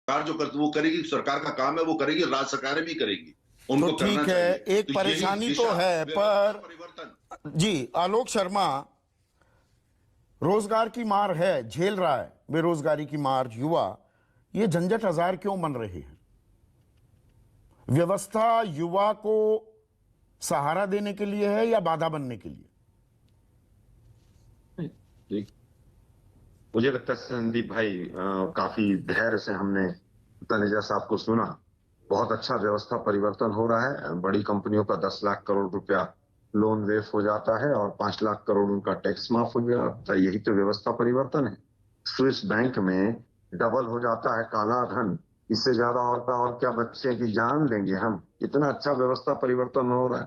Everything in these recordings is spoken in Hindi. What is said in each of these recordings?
सरकार जो करती वो करेगी, सरकार का काम है वो करेगी, राज्य सरकारें भी करेगी, तो उनको करना ठीक है, चाहिए। एक तो यही परेशानी तो दिशा है, व्यवस्था पर परिवर्तन। जी आलोक शर्मा, रोजगार की मार है, झेल रहा है बेरोजगारी की मार युवा, ये झंझट हजार क्यों बन रही है? व्यवस्था युवा को सहारा देने के लिए है या बाधा बनने के लिए? जी, मुझे लगता है संदीप भाई, काफी धैर्य से हमने तनेजा साहब को सुना। बहुत अच्छा व्यवस्था परिवर्तन हो रहा है। बड़ी कंपनियों का 10 लाख करोड़ रुपया लोन वेव हो जाता है और 5 लाख करोड़ उनका टैक्स माफ हो जाता है। यही तो व्यवस्था परिवर्तन है। स्विस बैंक में डबल हो जाता है काला धन। इससे ज्यादा और का और क्या बच्चे की जान लेंगे हम? इतना अच्छा व्यवस्था परिवर्तन हो रहा है।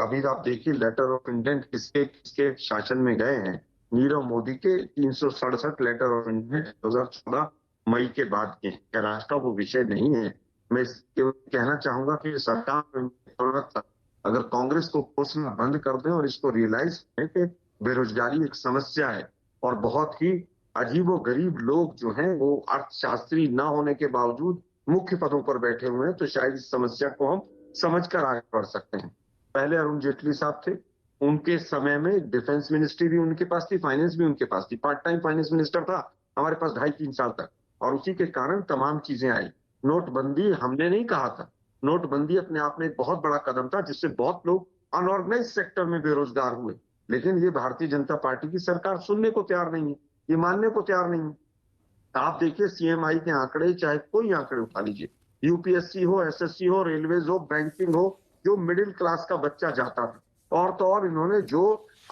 अभी आप देखिए, लेटर ऑफ इंटेंट किसके किसके शासन में गए हैं। नीरव मोदी के 367 लेटर ऑफ इंटेंट 2014 मई के बाद के हैं। राष्ट्र का वो विषय नहीं है। मैं केवल कहना चाहूंगा कि सरकार को जरूरत है, अगर कांग्रेस को कोसना बंद कर दें और इसको रियलाइज करें कि बेरोजगारी एक समस्या है और बहुत ही अजीबो गरीब लोग जो हैं वो अर्थशास्त्री ना होने के बावजूद मुख्य पदों पर बैठे हुए हैं, तो शायद इस समस्या को हम समझकर आगे बढ़ सकते हैं। पहले अरुण जेटली साहब थे, उनके समय में डिफेंस मिनिस्ट्री भी उनके पास थी, फाइनेंस भी उनके पास थी। पार्ट टाइम फाइनेंस मिनिस्टर था हमारे पास 2.5-3 साल तक, और उसी के कारण तमाम चीजें आई। नोटबंदी हमने नहीं कहा था। नोटबंदी अपने आप में एक बहुत बड़ा कदम था जिससे बहुत लोग अनऑर्गेनाइज सेक्टर में बेरोजगार हुए। लेकिन ये भारतीय जनता पार्टी की सरकार सुनने को तैयार नहीं है, ये मानने को तैयार नहीं है। आप देखिए सीएमआई के आंकड़े, चाहे कोई आंकड़े उठा लीजिए, यूपीएससी हो, एसएससी हो, रेलवेज हो, बैंकिंग हो, जो मिडिल क्लास का बच्चा जाता था, और तो और इन्होंने जो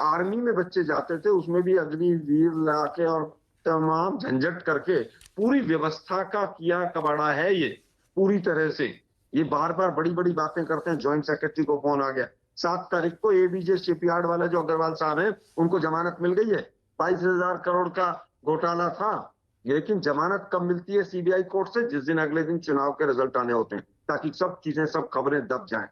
आर्मी में बच्चे जाते थे उसमें भी अग्निवीर लाके और तमाम झंझट करके पूरी व्यवस्था का किया कबाड़ा है ये, पूरी तरह से। ये बार बार बड़ी बड़ी बातें करते हैं। ज्वाइंट सेक्रेटरी को फोन आ गया 7 तारीख को, एबीजे शिपयार्ड वाला जो अग्रवाल साहब है उनको जमानत मिल गई है। 22,000 करोड़ का घोटाला था, लेकिन जमानत कब मिलती है सीबीआई कोर्ट से? जिस दिन अगले दिन चुनाव के रिजल्ट आने होते हैं, ताकि सब चीजें, सब खबरें दब जाएं।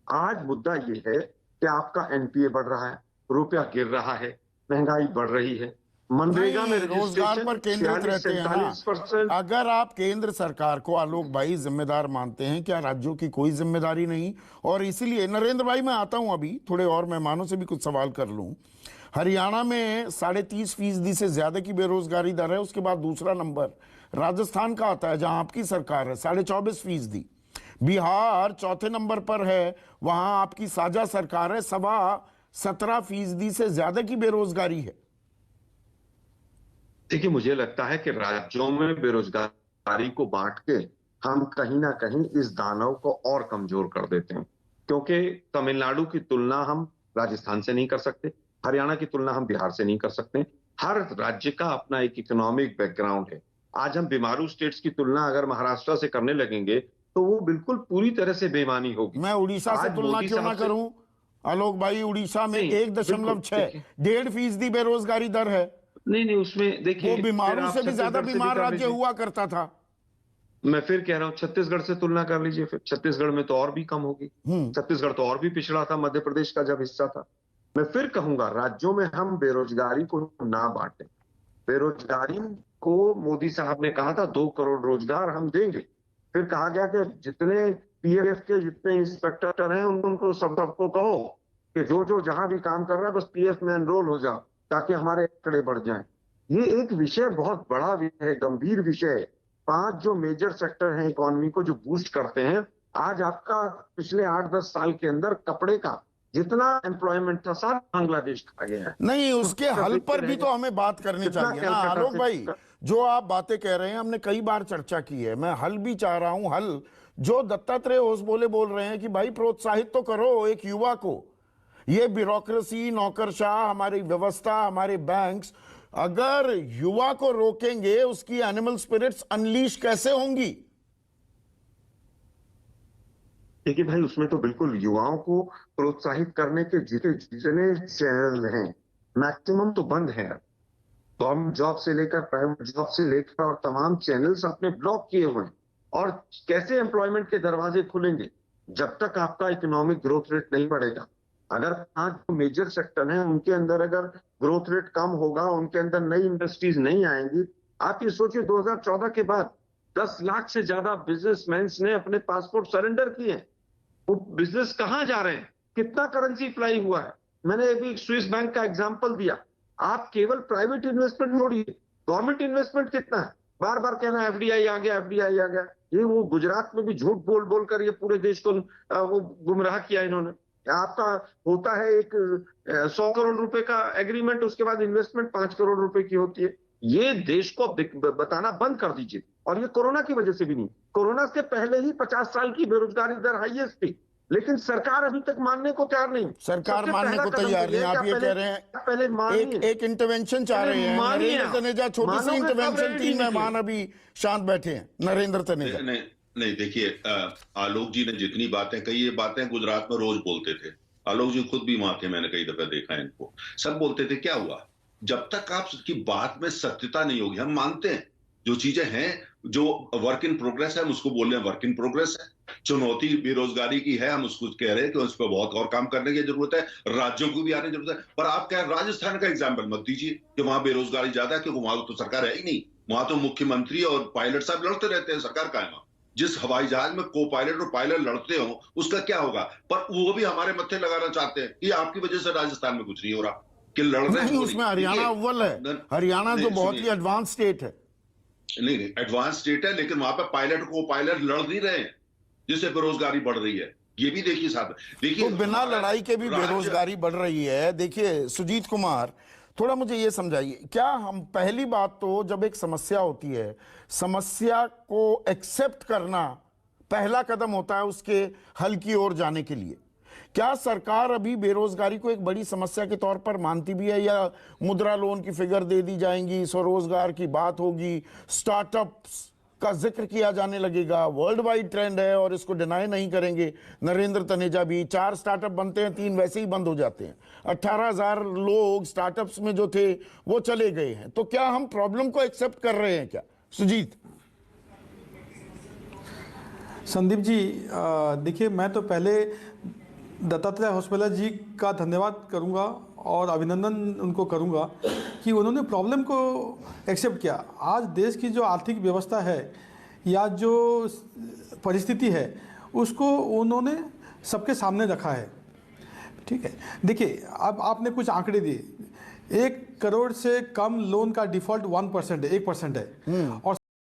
आज मुद्दा ये है कि आपका एनपीए बढ़ रहा है, रुपया गिर रहा है, महंगाई बढ़ रही है, मनरेगा में नहीं, रोजगार रजिस्ट्रेशन पर केंद्रित रहते हैं ना। 46-47%। अगर आप केंद्र सरकार को आलोक भाई जिम्मेदार मानते हैं, क्या राज्यों की कोई जिम्मेदारी नहीं? और इसीलिए नरेंद्र भाई, मैं आता हूं अभी थोड़े और मेहमानों से भी कुछ सवाल कर लूं। हरियाणा में 30.5% से ज्यादा की बेरोजगारी दर है। उसके बाद दूसरा नंबर राजस्थान का आता है जहां आपकी सरकार है, 24.5%। बिहार चौथे नंबर पर है, वहां आपकी साझा सरकार है, 17.25% से ज्यादा की बेरोजगारी है। देखिए, मुझे लगता है कि राज्यों में बेरोजगारी को बांट के हम कहीं ना कहीं इस दानव को और कमजोर कर देते हैं। क्योंकि तमिलनाडु की तुलना हम राजस्थान से नहीं कर सकते, हरियाणा की तुलना हम बिहार से नहीं कर सकते। हर राज्य का अपना एक इकोनॉमिक बैकग्राउंड है। आज हम बीमारू स्टेट्स की तुलना अगर महाराष्ट्र से करने लगेंगे तो वो बिल्कुल पूरी तरह से बेईमानी होगी। मैं उड़ीसा से आज तुलना मोदी क्यों ना साहब से करूं आलोक भाई? उड़ीसा में नहीं, एक बिल्कुल, दशमलव छह देखिए, 1.5% बेरोजगारी दर है। नहीं नहीं, उसमें वो देखिए फिर बीमारों आप से भी ज्यादा छत्तीसगढ़ से भी बीमार कर राज्य लीजिए। हुआ करता था। मैं फिर कह रहा हूं, छत्तीसगढ़ से तुलना कर लीजिए, फिर छत्तीसगढ़ में तो और भी कम होगी। हम्म। छत्तीसगढ़ तो और भी पिछड़ा था, मध्य प्रदेश का जब हिस्सा था। मैं फिर कहूंगा, राज्यों में हम बेरोजगारी को ना बांटें। बेरोजगारी को मोदी साहब ने कहा था 2 करोड़ रोजगार हम देंगे। फिर कहा गया कि जितने पीएफ के जितने इंस्पेक्टर हैं उनको सबको कहो कि जो जो जहां भी काम कर रहा है बस पीएफ में एनरोल हो जाओ, ताकि हमारे आंकड़े बढ़ जाएं। ये एक विषय बहुत बड़ा विषय है, गंभीर विषय है। 5 जो मेजर सेक्टर हैं इकोनॉमी को जो बूस्ट करते हैं, आज आपका पिछले 8-10 साल के अंदर कपड़े का जितना एम्प्लॉयमेंट था सारा बांग्लादेश खा गया है। नहीं, उसके हल पर भी रह तो गया, हमें बात करनी कितना चाहिए ना कलकत्ता आलोक से। भाई। जो आप बातें कह रहे हैं हमने कई बार चर्चा की है, मैं हल भी चाह रहा हूं। हल जो दत्तात्रेय होसबोले बोल रहे हैं कि भाई प्रोत्साहित तो करो एक युवा को। ये ब्यूरोक्रेसी, नौकरशाह, हमारी व्यवस्था, हमारे बैंक्स अगर युवा को रोकेंगे, उसकी एनिमल स्पिरिट्स अनलीश कैसे होंगी? देखिए भाई, उसमें तो बिल्कुल युवाओं को प्रोत्साहित करने के जितने जितने चैनल हैं, मैक्सिमम तो बंद है। गवर्नमेंट जॉब से लेकर प्राइवेट जॉब से लेकर और तमाम चैनल्स आपने ब्लॉक किए हुए हैं। और कैसे एम्प्लॉयमेंट के दरवाजे खुलेंगे जब तक आपका इकोनॉमिक ग्रोथ रेट नहीं बढ़ेगा? अगर 5 जो मेजर सेक्टर हैं उनके अंदर अगर ग्रोथ रेट कम होगा, उनके अंदर नई इंडस्ट्रीज नहीं आएंगी। आप ये सोचिए 2014 के बाद 10 लाख से ज्यादा बिजनेसमैन ने अपने पासपोर्ट सरेंडर किए हैं। वो बिजनेस कहां जा रहे हैं, कितना करेंसी फ्लाई हुआ है। मैंने अभी स्विस बैंक का एग्जांपल दिया। आप केवल प्राइवेट इन्वेस्टमेंट छोड़िए, गवर्नमेंट इन्वेस्टमेंट कितना है। बार बार कहना एफडीआई आ गया, एफडीआई आ गया। ये वो गुजरात में भी झूठ बोल बोल कर ये पूरे देश को वो गुमराह किया इन्होंने। आपका होता है एक 100 करोड़ रुपए का एग्रीमेंट, उसके बाद इन्वेस्टमेंट 5 करोड़ रुपए की होती है। ये देश को बताना बंद कर दीजिए। और ये कोरोना की वजह से भी नहीं, कोरोना से पहले ही 50 साल की बेरोजगारी दर हाईएस्ट थी, लेकिन सरकार अभी तक मानने को तैयार नहीं। सरकार मानने को तैयार नहीं। आप ये कह रहे हैं पहले एक इंटरवेंशन चाह रहे हैं नरेंद्र तनेजा। छोटी सी इंटरवेंशन, 3 मेहमान अभी शांत बैठे हैं। नरेंद्र तनेजा। नहीं देखिए, आलोक जी ने जितनी बातें कही, ये बातें गुजरात में रोज बोलते थे। आलोक जी खुद भी वहां थे, मैंने कई दफे देखा है इनको। सब बोलते थे। क्या हुआ? जब तक आपकी बात में सत्यता नहीं होगी, हम मानते हैं जो चीजें हैं, जो वर्क इन प्रोग्रेस है, हम उसको बोल रहे हैं वर्क इन प्रोग्रेस है। चुनौती बेरोजगारी की है, हम उसको कह रहे हैं कि उस पर बहुत और काम करने की जरूरत है, राज्यों को भी आने की जरूरत है। पर आप क्या राजस्थान का एग्जाम्पल मत दीजिए कि वहां बेरोजगारी ज्यादा है, क्योंकि वहां तो सरकार है ही नहीं। वहां तो मुख्यमंत्री और पायलट साहब लड़ते रहते हैं, सरकार का है। जिस हवाई जहाज में को पायलट और पायलट लड़ते हो, उसका क्या होगा? पर वो भी हमारे मत्थे लगाना चाहते हैं कि आपकी वजह से राजस्थान में कुछ नहीं हो रहा, कि लड़ रहे हैं। उसमें हरियाणा अव्वल है। हरियाणा जो बहुत ही एडवांस स्टेट है। नहीं, एडवांस स्टेट है, लेकिन वहां पर पायलट को पायलट लड़ नहीं रहे हैं, जिससे बेरोजगारी बढ़ रही है। ये भी देखिए साहब, देखिए तो बिना लड़ाई के भी बेरोजगारी बढ़ रही है। देखिए सुजीत कुमार, थोड़ा मुझे ये समझाइए, क्या हम, पहली बात तो जब एक समस्या होती है, समस्या को एक्सेप्ट करना पहला कदम होता है उसके हल की ओर जाने के लिए। क्या सरकार अभी बेरोजगारी को एक बड़ी समस्या के तौर पर मानती भी है, या मुद्रा लोन की फिगर दे दी जाएंगी, स्वरोजगार की बात होगी, स्टार्टअप्स का जिक्र किया जाने लगेगा, वर्ल्ड वाइड ट्रेंड है और इसको डिनाई नहीं करेंगे। नरेंद्र तनेजा भी, 4 स्टार्टअप बनते हैं, 3 वैसे ही बंद हो जाते हैं। 18,000 लोग स्टार्टअप्स में जो थे वो चले गए हैं। तो क्या हम प्रॉब्लम को एक्सेप्ट कर रहे हैं क्या? सुजीत। संदीप जी, देखिए, मैं तो पहले दत्तात्रेय होसपेला जी का धन्यवाद करूंगा और अभिनंदन उनको करूंगा कि उन्होंने प्रॉब्लम को एक्सेप्ट किया। आज देश की जो आर्थिक व्यवस्था है या जो परिस्थिति है, उसको उन्होंने सबके सामने रखा है। ठीक है, देखिए, अब आपने कुछ आंकड़े दिए। 1 करोड़ से कम लोन का डिफॉल्ट 1% है, 1% है। और